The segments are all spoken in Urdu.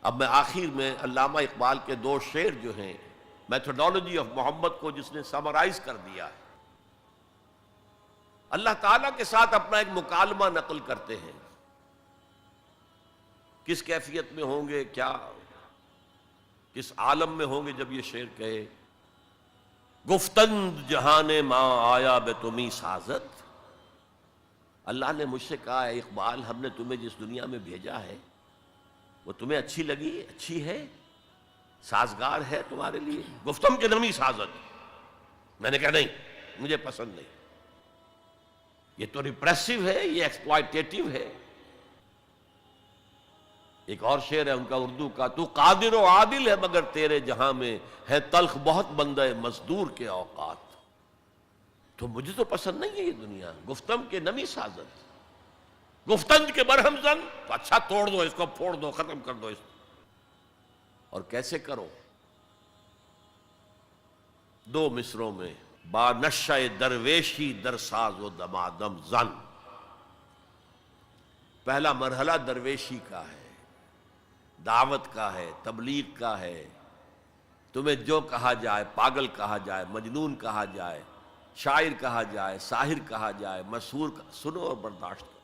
اب میں آخر میں علامہ اقبال کے دو شعر جو ہیں میتھڈالوجی آف محمد کو جس نے سمرائز کر دیا ہے، اللہ تعالیٰ کے ساتھ اپنا ایک مکالمہ نقل کرتے ہیں، کس کیفیت میں ہوں گے، کیا کس عالم میں ہوں گے جب یہ شعر کہے گفتند جہان ماں آیا بے تمہیں سازد۔ اللہ نے مجھ سے کہا ہے اقبال، ہم نے تمہیں جس دنیا میں بھیجا ہے وہ تمہیں اچھی لگی، اچھی ہے، سازگار ہے تمہارے لیے؟ گفتم کے نمی سازد۔ میں نے کہا نہیں، مجھے پسند نہیں، یہ تو ریپریسو ہے، یہ ایکسپلائٹیٹو ہے۔ ایک اور شعر ہے ان کا اردو کا، تو قادر و عادل ہے مگر تیرے جہاں میں ہے تلخ بہت بندہ مزدور کے اوقات۔ تو مجھے تو پسند نہیں ہے یہ دنیا، گفتم کے نمی سازد، گفتند کے برہم زن، تو اچھا توڑ دو اس کو، پھوڑ دو، ختم کر دو اس کو۔ اور کیسے کرو؟ دو مصروں میں، با نشہ درویشی در ساز و دمادم زن۔ پہلا مرحلہ درویشی کا ہے، دعوت کا ہے، تبلیغ کا ہے، تمہیں جو کہا جائے، پاگل کہا جائے، مجنون کہا جائے، شاعر کہا جائے، ساحر کہا جائے، مسحور سنو اور برداشت کرو،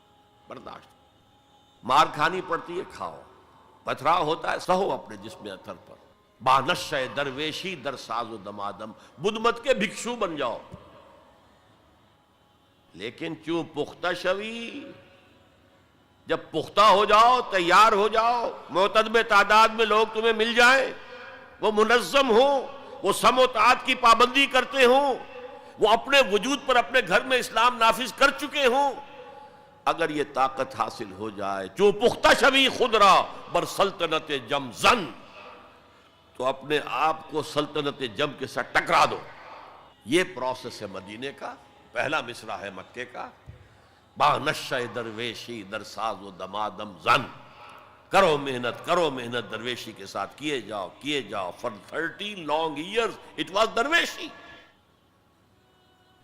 برداشت کرو۔ مار کھانی پڑتی ہے، کھاؤ، پتھراؤ ہوتا ہے، سہو اپنے جسم اثر پر۔ بانشہ درویشی در ساز و دمادم، بدھ مت کے بھکشو بن جاؤ، لیکن چوں پختہ شوی، جب پختہ ہو جاؤ، تیار ہو جاؤ، معتدب تعداد میں لوگ تمہیں مل جائیں، وہ منظم ہوں، وہ سم و تعات کی پابندی کرتے ہوں، وہ اپنے وجود پر اپنے گھر میں اسلام نافذ کر چکے ہوں، اگر یہ طاقت حاصل ہو جائے، جو پختہ شوی خود را بر سلطنت جم زن، تو اپنے آپ کو سلطنت جم کے ساتھ ٹکرا دو۔ یہ پروسیس ہے مدینے کا، پہلا مصرع ہے مکے کا، با نشہ درویشی در ساز و دمادم زن۔ کرو محنت، کرو محنت، درویشی کے ساتھ کیے جاؤ، کیے جاؤ۔ for 30 long years it was درویشی۔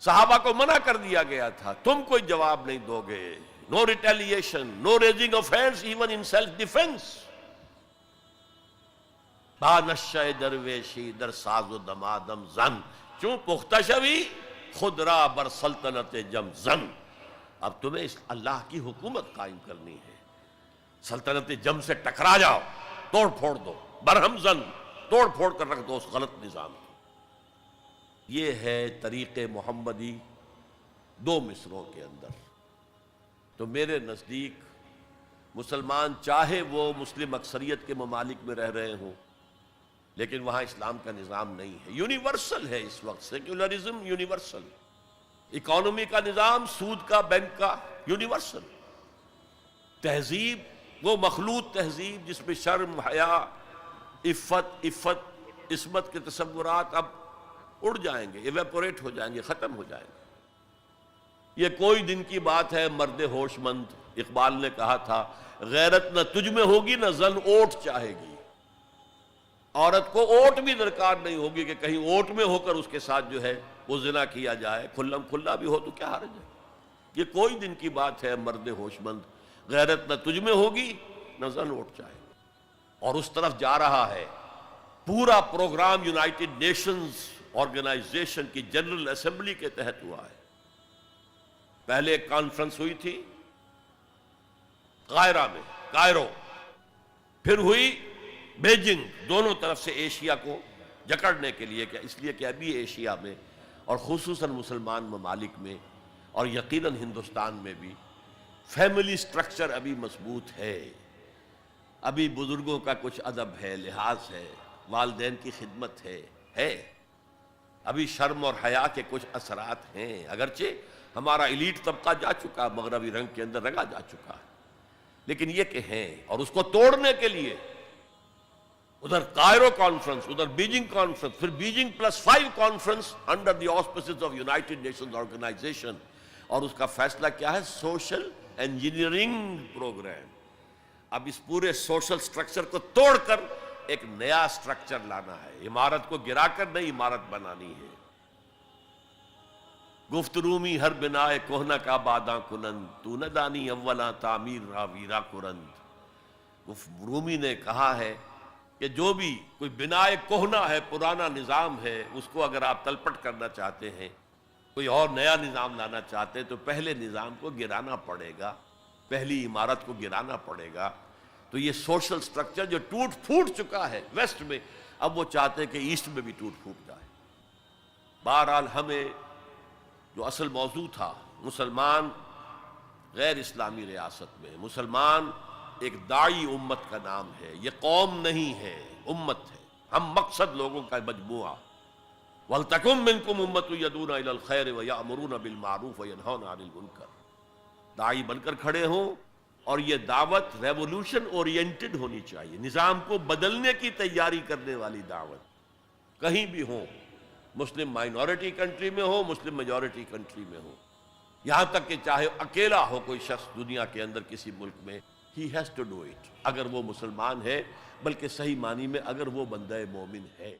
صحابہ کو منع کر دیا گیا تھا، تم کوئی جواب نہیں دو گے، no retaliation, no raising of hands even in self defense۔ با نشہ درویشی در ساز و دمادم زن، چوں پختہ شوی خود را بر سلطنت جم زن۔ اب تمہیں اس اللہ کی حکومت قائم کرنی ہے، سلطنت جم سے ٹکرا جاؤ، توڑ پھوڑ دو، برہم زن، توڑ پھوڑ کر رکھ دو اس غلط نظام کو۔ یہ ہے طریق محمدی دو مصروں کے اندر۔ تو میرے نزدیک مسلمان چاہے وہ مسلم اکثریت کے ممالک میں رہ رہے ہوں، لیکن وہاں اسلام کا نظام نہیں ہے، یونیورسل ہے اس وقت، سیکولرزم یونیورسل، اکانومی کا نظام، سود کا، بینک کا، یونیورسل۔ تہذیب وہ مخلوط تہذیب جس میں شرم، حیا، عفت، عصمت کے تصورات اب اڑ جائیں گے، ایویپوریٹ ہو جائیں گے، ختم ہو جائیں گے۔ یہ کوئی دن کی بات ہے، مرد ہوش مند اقبال نے کہا تھا، غیرت نہ تجھ میں ہوگی نہ زن اوٹ چاہے گی۔ عورت کو اوٹ بھی درکار نہیں ہوگی کہ کہیں اوٹ میں ہو کر اس کے ساتھ جو ہے وہ زنا کیا جائے، کھلم کھلا بھی ہو تو کیا حرج ہے۔ یہ کوئی دن کی بات ہے، مرد ہوش مند، غیرت نہ تجھ میں ہوگی نہ زن اوٹ چاہے۔ اور اس طرف جا رہا ہے پورا پروگرام، یونائٹڈ نیشنز آرگنائزیشن کی جنرل اسمبلی کے تحت ہوا ہے۔ پہلے ایک کانفرنس ہوئی تھی قاہرہ میں، کائرو، پھر ہوئی بیجنگ، دونوں طرف سے ایشیا کو جکڑنے کے لیے، اس لیے کہ ابھی ایشیا میں اور خصوصاً مسلمان ممالک میں اور یقیناً ہندوستان میں بھی فیملی سٹرکچر ابھی مضبوط ہے، ابھی بزرگوں کا کچھ ادب ہے، لحاظ ہے، والدین کی خدمت ہے، ابھی شرم اور حیا کے کچھ اثرات ہیں، اگرچہ ہمارا ایلیٹ طبقہ جا چکا، مغربی رنگ کے اندر رنگا جا چکا ہے، لیکن یہ کہ ہیں۔ اور اس کو توڑنے کے لیے ادھر کائرو کانفرنس، ادھر بیجنگ کانفرنس، پھر Beijing +5 conference under the auspices of United Nations Organization, اور اس کا فیصلہ کیا ہے؟ Social engineering program. اب اس پورے سوشل سٹرکچر کو توڑ کر ایک نیا سٹرکچر لانا ہے، عمارت کو گرا کر نئی عمارت بنانی ہے۔ گفت رومی ہر بنائے کوہنہ کا باداں کنند، تو نہ دانی اولاں تعمیر را ویرا کرند۔ رومی نے کہا ہے کہ جو بھی کوئی بنائے کہنا ہے، پرانا نظام ہے، اس کو اگر آپ تلپٹ کرنا چاہتے ہیں، کوئی اور نیا نظام لانا چاہتے ہیں، تو پہلے نظام کو گرانا پڑے گا، پہلی عمارت کو گرانا پڑے گا۔ تو یہ سوشل سٹرکچر جو ٹوٹ پھوٹ چکا ہے ویسٹ میں، اب وہ چاہتے ہیں کہ ایسٹ میں بھی ٹوٹ پھوٹ جائے۔ بہرحال ہمیں جو اصل موضوع تھا، مسلمان غیر اسلامی ریاست میں، مسلمان ایک داعی امت کا نام ہے، یہ قوم نہیں ہے، امت ہے، ہم مقصد لوگوں کا مجموعہ۔ وَلْتَكُن مِّنكُمْ أُمَّةٌ يَدْعُونَ إِلَى الْخَيْرِ وَيَأْمُرُونَ بِالْمَعْرُوفِ وَيَنْهَوْنَ عَنِ الْمُنكَرِ، داعی بن کر کھڑے ہوں، اور یہ دعوت ریولوشن اورینٹڈ ہونی چاہیے، نظام کو بدلنے کی تیاری کرنے والی دعوت، کہیں بھی ہو، مسلم مائنورٹی کنٹری میں ہو، مسلم میجورٹی کنٹری میں ہو، یہاں تک کہ چاہے اکیلا ہو کوئی شخص دنیا کے اندر کسی ملک میں، he has to do it، اگر وہ مسلمان ہے، بلکہ صحیح معنی میں اگر وہ بندہ مومن ہے۔